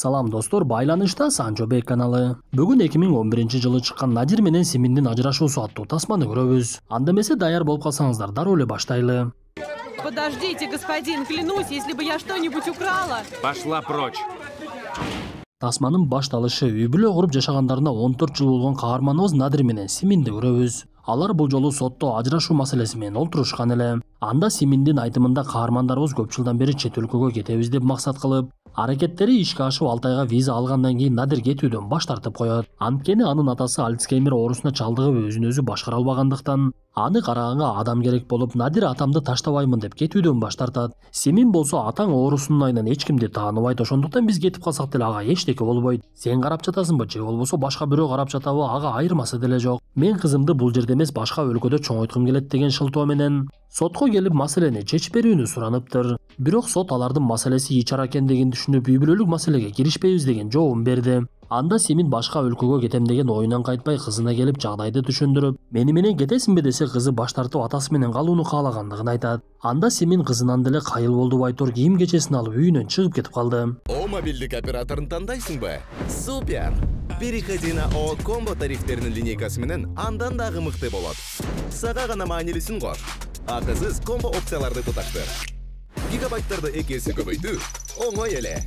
Салам достор, байланышта Санчобек каналы. Бүгүн 2011-жылы чыккан Надир менен Симиндин ажырашуусу аттуу тасманы көрөбүз. Анда эмесе даяр болуп калсаңыздар, дароо эле баштайлы. Подождите, господин, клянусь, если бы я что-нибудь украла. Пошла прочь. Тасманын башталышы үй бүлө куруп жашагандарына 14 жыл болгон каарманыбыз Надир менен Симинди көрөбүз. Алар бул жолу сотто ажырашуу маселеси менен олтурушкан эле. Анда Симиндин айтымында каармандарыбыз көп жылдан бери чет өлкөгө кетебиз деп максат кылып, аракеттери ишке ашып 6 айга виза алгандан кийин Надир кетүүдөн баш тартып коет. Анткени анын атасы Альцгеймер оорусуна чалдыгып өзүн өзү башкара албагандыктан аны караганга адам керек болуп, Надир атамды таштабаймын деп кетүүдөн баш тартат. Симин болсо атаң оорусунун айынан эч кимди тааныбайт, ошондуктан биз кетип калсак деле ага эчтеке болбойт. Сен карап жатасыңбы же болбосо башка бирөө карап жатабы, ага айырмасы деле жок. Мен кызымды бул жерде эмес башка өлкөдө чоңойткум келет деген шылтоо менен сотко келип маселени чечип берүүнү сураныптыр. Бирок сот алардын маселеси ичара экендигин түшүнүп, үй бүлөлүк маселеге киришпейбиз деген жообун берди. Анда Симин башка өлкөгө кетем деген оюнан кайтпай кызына келип жагдайды түшүндүрүп, мени менен кетесиңби десе, кызы баш тартып атасы менен калууну каалагандыгын айтат. Анда Симин кызынан деле кайыл болду байтур, кийим кечесин алып үйүнөн чыгып кетип калды. О мобилдик операторун тандайсыңбы? Супер! Переходи на О комбо тарифтеринин линейкасы менен андан дагы мыкты болот. Сага гана маанилүүсүн кош. Акысыз комбо опцияларды туташтыр. Гигабайттарды 2 эсе көбөйтүү оңой эле.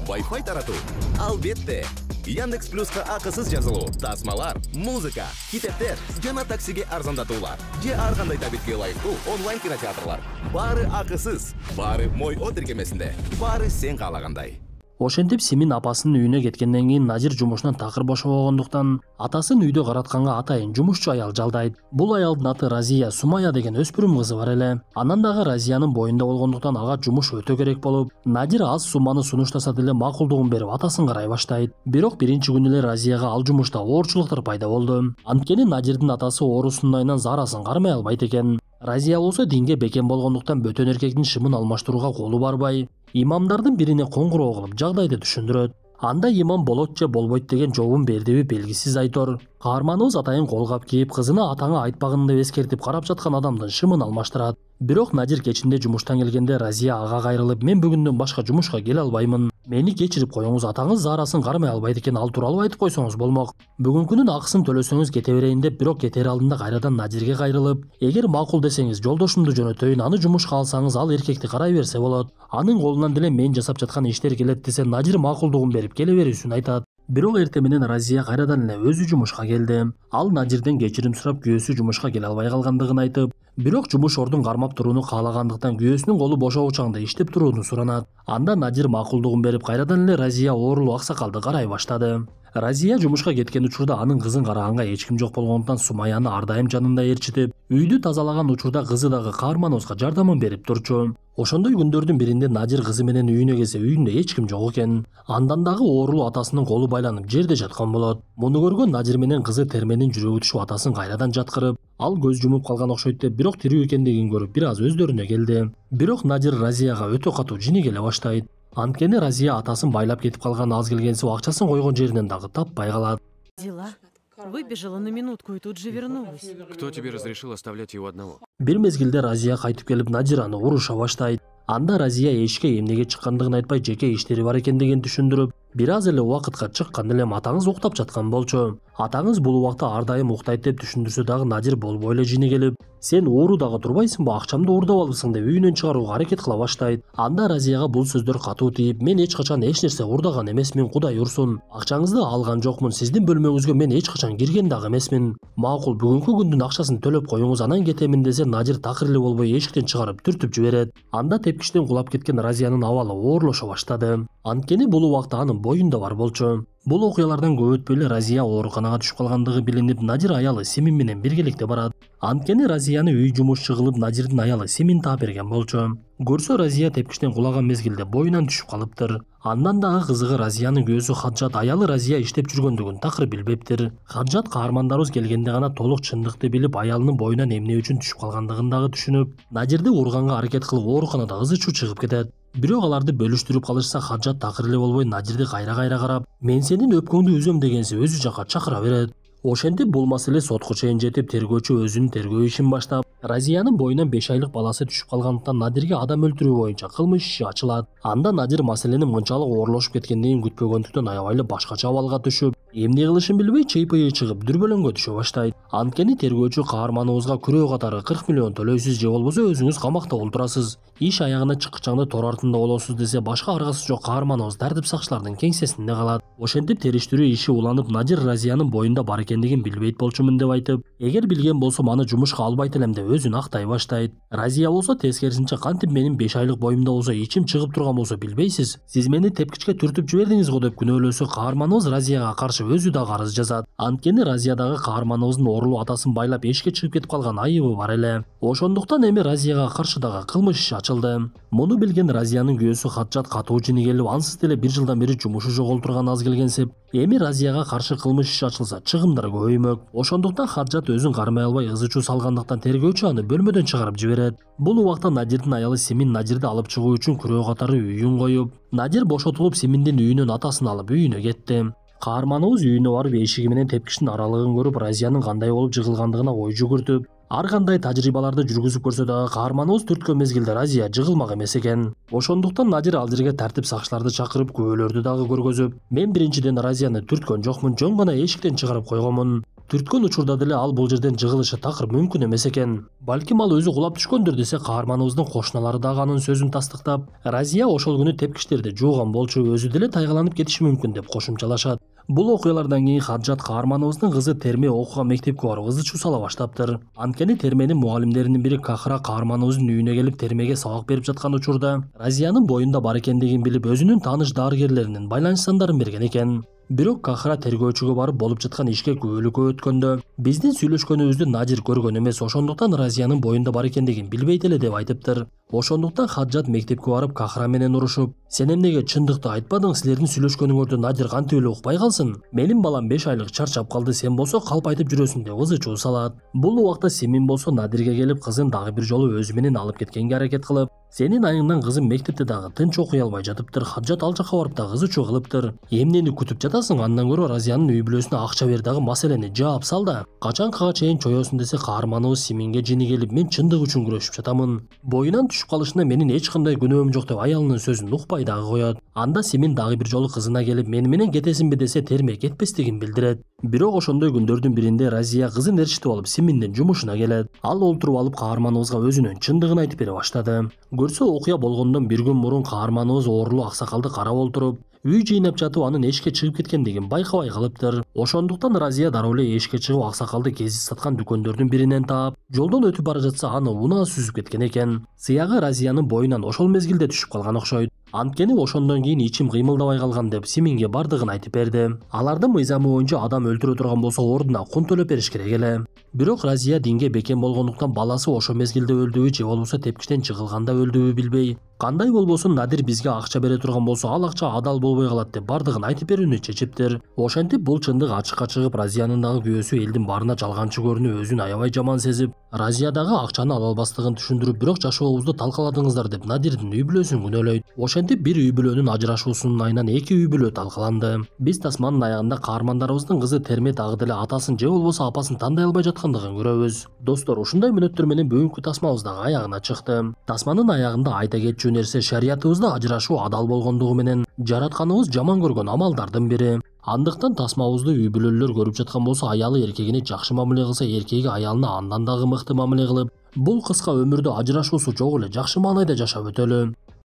Wi-Fi таратуу албетте. Яндекс Плюска акысыз жазылуу, тасмалар, музыка, китептер жана таксиге арзандатуулар. Же ар кандай табитке ылайыктуу онлайн кинотеатрлар. Баары акысыз, баары Мой О тиркемесинде, баары сен каалагандай. Ошентип Симин апасынын үйүнө кеткенден кийин Надир жумушунан такыр бошобогондуктан атасын үйдө каратканга атайын жумушчу аял жалдайт. Бул аялдын аты Разия Сумая деген өспүрүм кызы бар эле. Анан дагы Разиянын боюнда болгондуктан ага жумуш өтө керек болуп, Надир аз сумманы сунуштаса деле макулдугун берип атасын карай баштайт. Бирок биринчи күнү эле Разияга ал жумушта оорчулуктар пайда болду. Анткени Надирдин атасы оорусунун айынан зарасын кармай албайт экен. Разия болсо динге бекем болгондуктан бөтөн эркектин шымын алмаштырууга колу барбай, имамдардын бирине коңгуроо кылып жагдайды түшүндүрөт. Анда имам болот же болбойт деген жообун бердиби белгисиз айтор. Каарманыбыз атайын колгап кийип, кызына атаңа айтпагын деп эскертип карап жаткан адамдын шымын алмаштырат. Бирок Надир кечинде жумуштан келгенде Разия ага кайрылып, мен бүгүндөн башка жумушка келе албаймын. Мени кечирип коюңуз, атаңыз зарасын кармай албайт экен, ал тууралуу айтып койсоңуз болмок. Бүгүнкүнүн акысын төлөсөңүз кете берейин деп, бирок кетер алдында кайрадан Надирге кайрылып, эгер макул десеңиз жолдошумду жөнөтөйүн, аны жумушка алсаңыз ал эркекти карай берсе болот. Анын колунан деле мен жасап жаткан иштер келет десе, Надир макулдугун берип келе берүүсүн айтат. Бирок эртең менен Разия кайрадан эле өзү жумушка келди. Ал Надирден кечирим сурап, күйөөсү жумушка келе албай калгандыгын айтып, бирок жумуш ордун кармап турууну каалагандыктан күйөөсүнүн колу бошоо учагында иштеп турууну суранат. Анда Надир макулдугун берип, кайрадан эле Разия оорулуу аксакалды карай баштады. Разия жумушка кеткен учурда анын кызын караганга эч ким жок болгондуктан Сумаяны ар дайым жанында ээрчитип, үйдү тазалаган учурда кызы дагы каарманыбызга жардамын берип турчу. Ошондой күндөрдүн биринде Надир кызы менен үйүнө келсе, үйүндө эч ким жок экен. Андан дагы оорулуу атасынын колу байланып жерде жаткан болот. Муну көргөн Надир менен кызы терменин жүрөгү түшүп атасын кайрадан жаткырып, ал көз жумуп калган окшойт деп, бирок тирүү экендигин көрүп бир аз өздөрүнө келди. Бирок Надир Разияга өтө катуу жини келе баштайт. Анткени Разия атасын байлап кетип калган аз келгенсип акчасын койгон жеринен дагы таппай калат. Дела. Выбежала на минутку и тут же вернулась. Кто тебе разрешил оставлять его одного? Бир мезгилде Разия кайтып келип Надираны уруша баштайт. Анда Разия эшикке эмнеге чыккандыгын айтпай, жеке иштери бар экендигин түшүндүрүп, бир аз эле убакытка чыккан элем атаңыз уктап жаткан болчу. Атаңыз бул убакта ар дайым уктайт деп түшүндүрсө дагы Надир болбой эле жини келип, сен оору дагы турбайсыңбы, акчамды уурдап алыпсың деп үйүнөн чыгарууга аракет кыла баштайт. Анда Разияга бул сөздөр катуу тийип, мен эч качан эч нерсе уурдаган эмесмин, Кудай урсун. Акчаңызды алган жокмун, сиздин бөлмөңүзгө мен эч качан кирген дагы эмесмин. Макул, бүгүнкү күндүн акчасын төлөп коюңуз, анан кетемин десе, Надир такыр эле болбой эшиктен чыгарып түртүп жиберет. Анда тепкичтен кулап кеткен Разиянын абалы оорлошо баштады. Анткени бул убакта анын боюнда бар болчу. Бул окуялардан көп өтпөй эле Разия ооруканага түшүп калгандыгы билинип, Надир аялы Симин менен биргеликте барат. Анткени Разияны үй жумушчу кылып Надирдин аялы Симин таап берген болчу. Көрсө Разия тепкичтен кулаган мезгилде боюнан түшүп калыптыр. Андан дагы кызыгы Разиянын күйөөсү Хаджат аялы Разия иштеп жүргөндүгүн такыр билбептир. Хаджат каармандарыбыз келгенде гана толук чындыкты билип, аялынын боюнан эмне үчүн түшүп калгандыгын дагы түшүнүп, Надирди урганга аракет кылып ооруканада ызы чуу чыгып кетет. Бирок аларды бөлүштүрүп калышса, Хаджат такыр эле болбой Надирди кайра карап, мен сенин өпкөңдү үзөм дегенси өзү жака чакыра берет. Ошентип бул маселе сотко чейин жетип, тергөөчү өзүнүн тергөө ишин баштап, Разиянын боюнан 5 айлык баласы түшүп калгандыктан Надирге адам өлтүрүү боюнча кылмыш иши ачылат. Анда Надир маселенин мынчалык оорлошуп кеткендигин күтпөгөндүктөн аябай эле башкача абалга түшүп, эмне кылышын билбей чыйпыйы чыгып дүрбөлөңгө түшө баштайт. Анткени тергөөчү каарманыбызга күрөө катары 40 миллион төлөйсүз же болбосо өзүңүз камакта олтурасыз, иш аягына чыккычаңды тор артында болосуз десе, башка аргасы жок каарманыбыз тартип сакчылардын кеңсесинде калат. Ошентип териштирүү иши уланып, Надир Разиянын боюнда бар экендигин билбейт болчумун деп айтып, эгер билген болсом аны жумушка албайт элем деп өзүн актай баштайт. Разия болсо тескерисинче, кантип менин 5 айлык боюмда болсо ичим чыгып турган болсо билбейсиз, сиз мени тепкичке түртүп жибердиңиз го деп күнөөлөсө, каарманыбыз Разияга каршы өзү да арыз жазат. Анткени Разиядагы каарманыбыздын оорулуу атасын байлап эшикке чыгып кетип калган айыбы бар эле. Ошондуктан эми Разияга каршы дагы кылмыш иши ачылды. Муну билген Разиянын күйөөсү Хаджат катуу жини келип, ансыз деле 1 жылдан бери жумушу жоголтурган аз келгенсип, эми Разияга каршы кылмыш иши ачылса чыгымдар көбөймөк. Ошондуктан Хаджат өзүн кармай албай ызы чуу салгандыктан тергөөчү аны бөлмөдөн чыгарып жиберет. Бул убакта Надирдин аялы Симин Надирди алып чыгуу үчүн күрөө катары үйүн коюп, Надир бошотулуп Симиндин үйүнөн атасын алып үйүнө кетти. Каарманыбыз үйүнө барып эшиги менен тепкичтин аралыгын көрүп, Разиянын кандай болуп жыгылгандыгына ой жүгүртүп, ар кандай тажрыйбаларды жүргүзүп көрсө дагы каарманыбыз түрткөн мезгилде Разия жыгылмак эмес экен. Ошондуктан Надир ал жерге тартип сакчыларды чакырып, күбөлөрдү дагы көргөзүп, мен биринчиден Разияны түрткөн жокмун, жөн гана эшиктен чыгарып койгонмун. Түрткөн учурда деле ал бул жерден жыгылышы такыр мүмкүн эмес экен. Балким ал өзү кулап түшкөндүр десе, каарманыбыздын кошуналары дагы анын сөзүн тастыктап, Разия ошол күнү тепкичтерди жууган болчу, өзү деле тайгаланып кетиши мүмкүн деп кошумчалашат. Бул окуялардан кийин Хаджат каарманыбыздын кызы терме окууга мектепке барып ызы чуу сала баштаптыр. Анткени терменин мугалимдеринин бири Кахра каарманыбыздын үйүнө келип термеге сабак берип жаткан учурда Разиянын боюнда бар экендигин билип, өзүнүн тааныш дарыгерлеринин байланыш сандарын берген экен. Бирок Кахра тергөөчүгө барып болуп жаткан ишке күбөлүккө өткөндө биздин сүйлөшкөнүбүздү Надир көргөн эмес, ошондуктан Разиянын боюнда бар экендигин билбейт эле деп айтыптыр. Ошондуктан Хаджат мектепке барып Кахра менен урушуп, сен эмнеге чындыкты айтпадың, силердин сүйлөшкөнүңөрдү Надир кантип эле укпай калсын? Менин балам 5 айлык чарчап калды, сен болсо калп айтып жүрөсүң деп ызы чуу салат. Бул убакта Симин болсо Надирге келип, кызын дагы бир жолу өзү менен алып кеткенге аракет кылып, сенин айыңдан кызым мектепте дагы тынч окуй албай жатыптыр. Хаджат ал жака барып дагы ызы чуу кылыптыр. Эмнени күтүп жатасың? Андан көрө Разиянын үй бүлөсүнө акча бер дагы маселени жаап сал да. Качанкага чейин чоёсун десе, каарманыбыз Симинге жини келип, мен чындык үчүн күрөшүп жатамын, боюнан түшүп калышына менин эч кандай күнөөм жок деп аялынын сөзүн укпай дагы коет. Анда Симин дагы бир жолу кызына келип, мени менен кетесиңби десе, терме кетпестигин билдирет. Бирок ошондой күндөрдүн биринде Разия кызын ээрчитип алып Симиндин жумушуна келет. Ал олтуруп алып каарманыбызга өзүнүн чындыгын айтып бере баштады. Көрсө, окуя болгондон бир күн мурун каарманыбыз оорулуу аксакалды карап олтуруп, үй жыйнап жатып анын эшикке чыгып кеткендигин байкабай калыптыр. Ошондуктан Разия дароо эле эшикке чыгып аксакалды кесип саткан дүкөндөрдүн биринен таап, жолдон өтүп бара жатса аны унаа сүзүп кеткен экен. Сыягы Разиянын боюнан ошол мезгилде түшүп калган окшойт. Анткени ошондон кийин ичим кыймылдабай калган деп Симинге бардыгын айтып берди. Алардын мыйзамы боюнча адам өлтүрө турган болсо ордуна кун төлөп бериш керек эле. Бирок Разия динге бекем болгондуктан баласы ошол мезгилде өлдүбү же болбосо тепкичтен чыгылганда өлдүбү билбей, кандай болбосун Надир бизге акча бере турган болсо ал акча адал болбой калат деп бардыгын айтып берүүнү чечиптир. Ошентип бул чындык ачыкка чыгып, Разиянын дагы күйөөсү элдин баарына жалганчы көрүнүп, өзүн аябай жаман сезип, Разия дагы акчаны ала албастыгын түшүндүрүп, бирок жашообузду талкаладыңыздар деп Надирдин үй бүлөсүн күнөөлөйт. Ошентип бир үй бүлөнүн ажырашуусунун айынан 2 үй бүлө талкаланды. Биз тасманын аягында каармандарыбыздын кызы терме дагы деле атасын же болбосо апасын тандай албай жаткандыгын көрөбүз. Достор, ушундай мүнөттөр менен бүгүнкү тасмабыз дагы аягына чыкты. Тасманын аягында айта кетчү нерсе, шариятыбызда ажырашуу адал болгондугу менен жаратканыбыз жаман көргөн амалдардын бири. Андыктан тасмабызды үй бүлөлөр көрүп жаткан болсо, аялы эркегине жакшы мамиле кылса, эркеги аялына андан дагы мыкты мамиле кылып, бул кыска өмүрдө ажырашуусу жок эле жакшы маанайда жашап өтөлү.